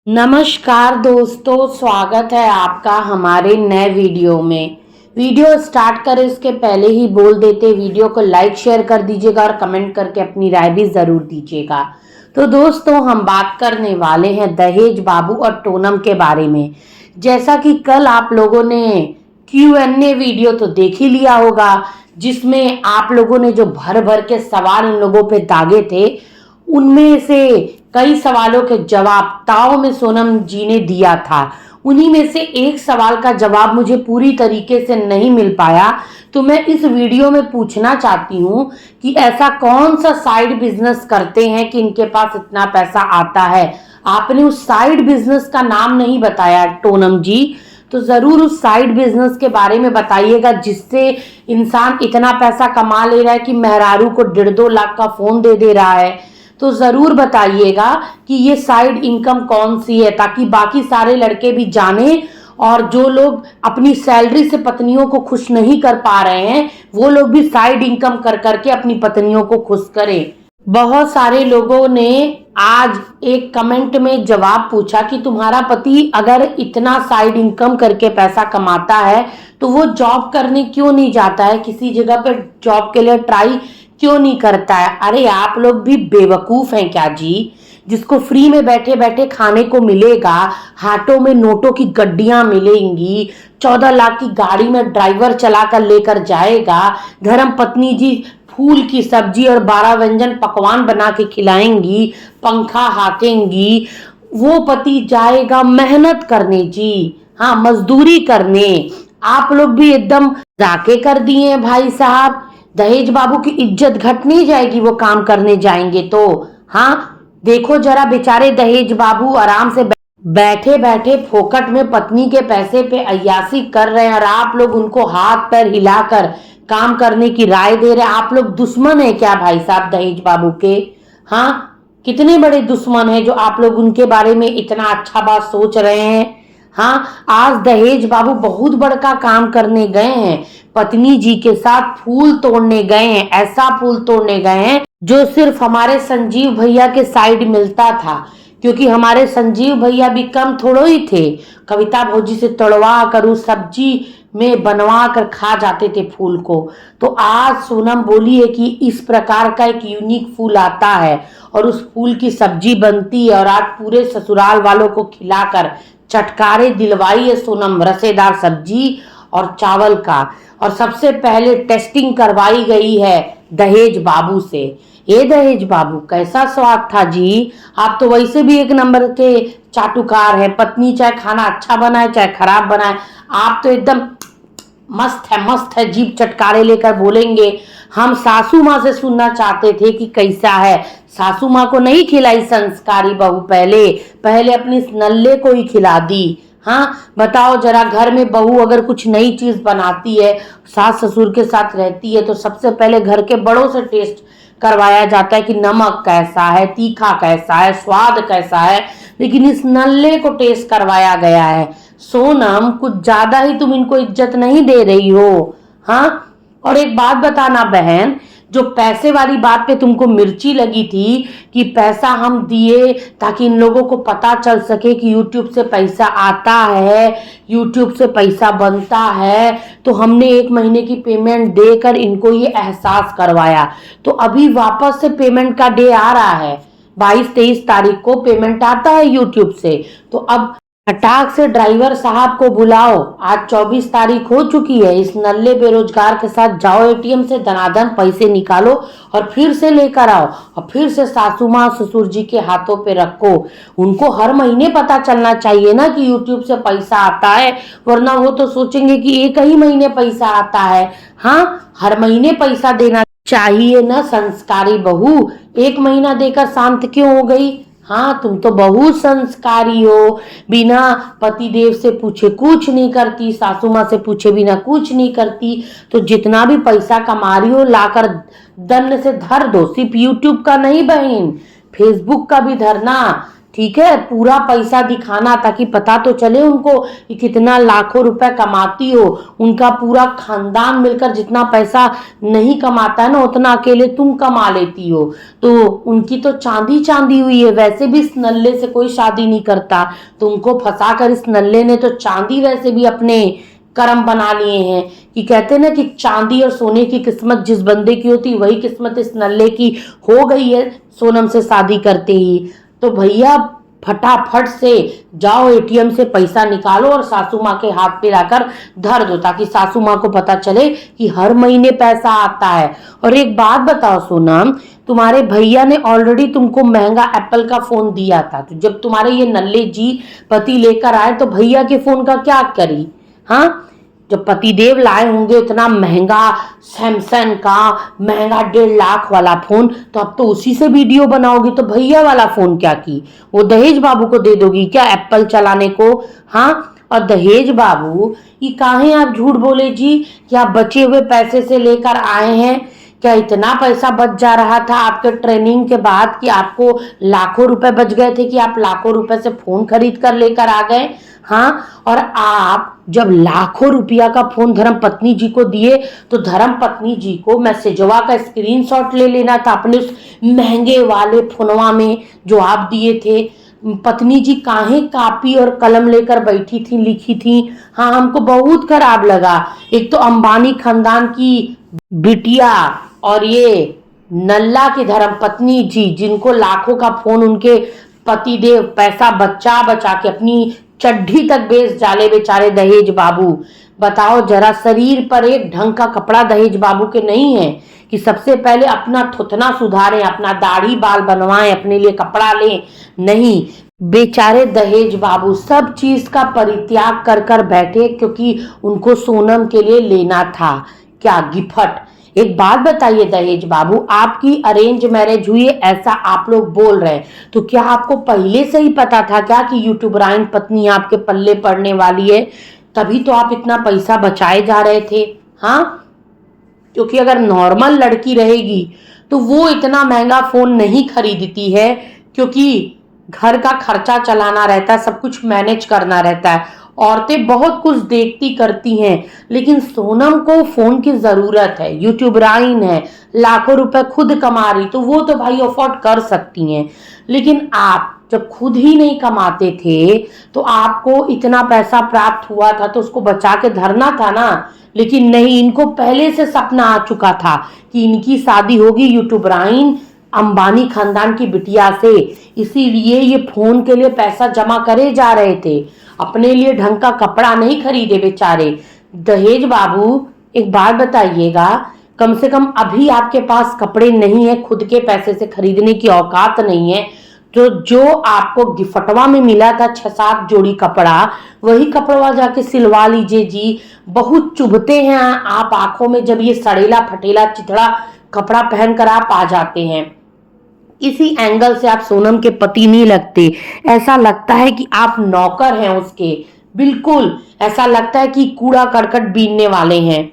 नमस्कार दोस्तों, स्वागत है आपका हमारे नए वीडियो में। वीडियो स्टार्ट करें इसके पहले ही बोल देते, वीडियो को लाइक शेयर कर दीजिएगा और कमेंट करके अपनी राय भी जरूर दीजिएगा। तो दोस्तों, हम बात करने वाले हैं दहेज बाबू और टोनम के बारे में। जैसा कि कल आप लोगों ने Q&A वीडियो तो देख ही लिया होगा, जिसमें आप लोगों ने जो भर भर के सवाल इन लोगों पे दागे थे, उनमें से कई सवालों के जवाब ताओ में सोनम जी ने दिया था। उन्हीं में से एक सवाल का जवाब मुझे पूरी तरीके से नहीं मिल पाया, तो मैं इस वीडियो में पूछना चाहती हूँ कि ऐसा कौन सा साइड बिजनेस करते हैं कि इनके पास इतना पैसा आता है। आपने उस साइड बिजनेस का नाम नहीं बताया टोनम जी, तो जरूर उस साइड बिजनेस के बारे में बताइएगा, जिससे इंसान इतना पैसा कमा ले रहा है कि मेहरारू को 1.5-2 लाख का फोन दे दे रहा है। तो जरूर बताइएगा कि ये साइड इनकम कौन सी है, ताकि बाकी सारे लड़के भी जाने और जो लोग अपनी सैलरी से पत्नियों को खुश नहीं कर पा रहे हैं, वो लोग भी साइड इनकम कर करके अपनी पत्नियों को खुश करें। बहुत सारे लोगों ने आज एक कमेंट में जवाब पूछा कि तुम्हारा पति अगर इतना साइड इनकम करके पैसा कमाता है तो वो जॉब करने क्यों नहीं जाता है, किसी जगह पर जॉब के लिए ट्राई क्यों नहीं करता है। अरे आप लोग भी बेवकूफ हैं क्या जी? जिसको फ्री में बैठे बैठे खाने को मिलेगा, हाथों में नोटों की गड्डियां मिलेंगी, 14 लाख की गाड़ी में ड्राइवर चलाकर लेकर जाएगा, धर्म पत्नी जी फूल की सब्जी और 12 व्यंजन पकवान बना के खिलाएंगी, पंखा हाकेंगी, वो पति जाएगा मेहनत करने जी, हाँ मजदूरी करने। आप लोग भी एकदम जाके कर दिए हैं भाई साहब। दहेज बाबू की इज्जत घट नहीं जाएगी वो काम करने जाएंगे तो? हाँ देखो जरा, बेचारे दहेज बाबू आराम से बैठे बैठे फोकट में पत्नी के पैसे पे अय्यासी कर रहे हैं, और आप लोग उनको हाथ पैर हिलाकर काम करने की राय दे रहे हैं। आप लोग दुश्मन है क्या भाई साहब दहेज बाबू के? हाँ कितने बड़े दुश्मन है जो आप लोग उनके बारे में इतना अच्छा बात सोच रहे हैं। हाँ आज दहेज बाबू बहुत बड़का काम करने गए हैं, पत्नी जी के साथ फूल तोड़ने गए हैं, ऐसा फूल तोड़ने गए हैं जो सिर्फ हमारे संजीव भैया के साइड मिलता था, क्योंकि हमारे संजीव भैया भी कम थोड़ो ही थे, कविता भौजी से तोड़वा कर उस सब्जी में बनवा कर खा जाते थे फूल को। तो आज सोनम बोली है कि इस प्रकार का एक यूनिक फूल आता है और उस फूल की सब्जी बनती है, और आज पूरे ससुराल वालों को खिलाकर चटकारे दिलवाई है सोनम, रसेदार सब्जी और चावल का। और सबसे पहले टेस्टिंग करवाई गई है दहेज बाबू से। ये दहेज बाबू कैसा स्वाद था जी? आप तो वैसे भी एक नंबर के चाटुकार है, पत्नी चाहे खाना अच्छा बनाए चाहे खराब बनाए, आप तो एकदम मस्त है, जीभ चटकारे लेकर बोलेंगे। हम सासू माँ से सुनना चाहते थे कि कैसा है। सासू माँ को नहीं खिलाई संस्कारी बहू, पहले अपनी नल्ले को ही खिला दी। हाँ बताओ जरा, घर में बहू अगर कुछ नई चीज बनाती है, सास ससुर के साथ रहती है, तो सबसे पहले घर के बड़ों से टेस्ट करवाया जाता है कि नमक कैसा है, तीखा कैसा है, स्वाद कैसा है। लेकिन इस नल्ले को टेस्ट करवाया गया है। सोनम कुछ ज्यादा ही तुम इनको इज्जत नहीं दे रही हो? हाँ और एक बात बताना बहन, जो पैसे वाली बात पे तुमको मिर्ची लगी थी कि पैसा हम दिए ताकि इन लोगों को पता चल सके कि YouTube से पैसा आता है, YouTube से पैसा बनता है, तो हमने 1 महीने की पेमेंट देकर इनको ये एहसास करवाया। तो अभी वापस से पेमेंट का डे आ रहा है, 22-23 तारीख को पेमेंट आता है YouTube से। तो अब फटाक से ड्राइवर साहब को बुलाओ, आज 24 तारीख हो चुकी है। इस नल्ले बेरोजगार के साथ जाओ एटीएम से, दनादन पैसे निकालो और फिर से लेकर आओ, और फिर से सासू माँ ससुर जी के हाथों पे रखो। उनको हर महीने पता चलना चाहिए ना कि यूट्यूब से पैसा आता है, वरना वो तो सोचेंगे कि एक ही महीने पैसा आता है। हाँ हर महीने पैसा देना चाहिए ना संस्कारी बहू, 1 महीना देकर शांत क्यों हो गई? हाँ तुम तो बहुत संस्कारी हो, बिना पतिदेव से पूछे कुछ नहीं करती, सासू माँ से पूछे बिना कुछ नहीं करती। तो जितना भी पैसा कमा रही हो लाकर दन्न से धर दो, सिर्फ यूट्यूब का नहीं बहन, फेसबुक का भी धरना, ठीक है, पूरा पैसा दिखाना ताकि पता तो चले उनको कि कितना लाखों रुपए कमाती हो। उनका पूरा खानदान मिलकर जितना पैसा नहीं कमाता है ना, उतना अकेले तुम कमा लेती हो। तो उनकी तो चांदी चांदी हुई है। वैसे भी इस नल्ले से कोई शादी नहीं करता, तुमको फंसाकर इस नल्ले ने तो चांदी वैसे भी अपने कर्म बना लिए हैं। कि कहते हैं ना कि चांदी और सोने की किस्मत जिस बंदे की होती, वही किस्मत इस नल्ले की हो गई है सोनम से शादी करते ही। तो भैया फटाफट से जाओ एटीएम से पैसा निकालो और सासू माँ के हाथ पे लाकर धर दो, ताकि सासू माँ को पता चले कि हर महीने पैसा आता है। और एक बात बताओ सोनम, तुम्हारे भैया ने ऑलरेडी तुमको महंगा एप्पल का फोन दिया था, तो जब तुम्हारे ये नल्ले जी पति लेकर आए तो भैया के फोन का क्या करी? हाँ, जब पतिदेव लाए होंगे इतना महंगा सैमसंग का महंगा 1.5 लाख वाला फोन, तो अब तो उसी से वीडियो बनाओगी, तो भैया वाला फोन क्या की? वो दहेज बाबू को दे दोगी क्या एप्पल चलाने को? हाँ, और दहेज बाबू ये काहे आप झूठ बोले जी कि आप बचे हुए पैसे से लेकर आए हैं? क्या इतना पैसा बच जा रहा था आपके ट्रेनिंग के बाद कि आपको लाखों रुपए बच गए थे कि आप लाखों रुपए से फोन खरीद कर लेकर आ गए? हाँ, और आप जब लाखों रुपया का फोन धर्म पत्नी जी को दिए तो धर्म पत्नी जी को मैसेजवा का स्क्रीनशॉट ले लेना था अपने उस महंगे वाले फोनवा में जो आप दिए थे। पत्नी जी काहे कापी और कलम लेकर बैठी थी, लिखी थी? हाँ, हमको बहुत खराब लगा। एक तो अंबानी खानदान की बिटिया और ये नल्ला की धर्म पत्नी जी, जिनको लाखों का फोन उनके पतिदेव पैसा बचा बचा के अपनी चड्ढी तक बेच डाले बेचारे दहेज बाबू। बताओ जरा, शरीर पर एक ढंग का कपड़ा दहेज बाबू के नहीं है कि सबसे पहले अपना थुथना सुधारें, अपना दाढ़ी बाल बनवाएं, अपने लिए कपड़ा लें? नहीं, बेचारे दहेज बाबू सब चीज का परित्याग कर कर बैठे क्योंकि उनको सोनम के लिए लेना था क्या गिफ्ट। एक बात बताइए दहेज बाबू, आपकी अरेंज मैरिज हुई है ऐसा आप लोग बोल रहे हैं, तो क्या आपको पहले से ही पता था क्या कि यूट्यूबराइन पत्नी आपके पल्ले पड़ने वाली है? तभी तो आप इतना पैसा बचाए जा रहे थे। हाँ, क्योंकि अगर नॉर्मल लड़की रहेगी तो वो इतना महंगा फोन नहीं खरीदती है, क्योंकि घर का खर्चा चलाना रहता है, सब कुछ मैनेज करना रहता है। औरतें बहुत कुछ देखती करती हैं, लेकिन सोनम को फोन की जरूरत है, यूट्यूबराइन है, लाखों रुपए खुद कमा रही, तो वो तो भाई अफोर्ड कर सकती हैं। लेकिन आप जब खुद ही नहीं कमाते थे तो आपको इतना पैसा प्राप्त हुआ था तो उसको बचा के धरना था ना। लेकिन नहीं, इनको पहले से सपना आ चुका था कि इनकी शादी होगी यूट्यूबराइन अंबानी खानदान की बिटिया से, इसीलिए ये फोन के लिए पैसा जमा करे जा रहे थे, अपने लिए ढंग का कपड़ा नहीं खरीदे बेचारे। दहेज बाबू एक बात बताइएगा, कम से कम अभी आपके पास कपड़े नहीं है, खुद के पैसे से खरीदने की औकात नहीं है, तो जो आपको गिफ्टवा में मिला था 6-7 जोड़ी कपड़ा, वही कपड़वा जाके सिलवा लीजिए जी। बहुत चुभते हैं आप आंखों में जब ये सड़ेला फटेला चिथड़ा कपड़ा पहनकर आप आ जाते हैं। इसी एंगल से आप सोनम के पति नहीं लगते, ऐसा लगता है कि आप नौकर हैं उसके। बिल्कुल ऐसा लगता है कि कूड़ा करकट बीनने वाले हैं।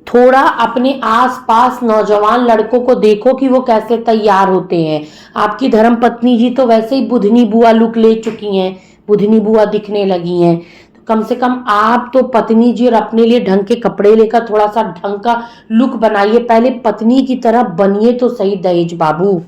थोड़ा अपने आसपास नौजवान लड़कों को देखो कि वो कैसे तैयार होते हैं। आपकी धर्म पत्नी जी तो वैसे ही बुधनी बुआ लुक ले चुकी हैं, बुधनी बुआ दिखने लगी हैं। तो कम से कम आप तो पत्नी जी और अपने लिए ढंग के कपड़े लेकर थोड़ा सा ढंग का लुक बनाइए, पहले पत्नी की तरह बनिए तो सही दहेज बाबू।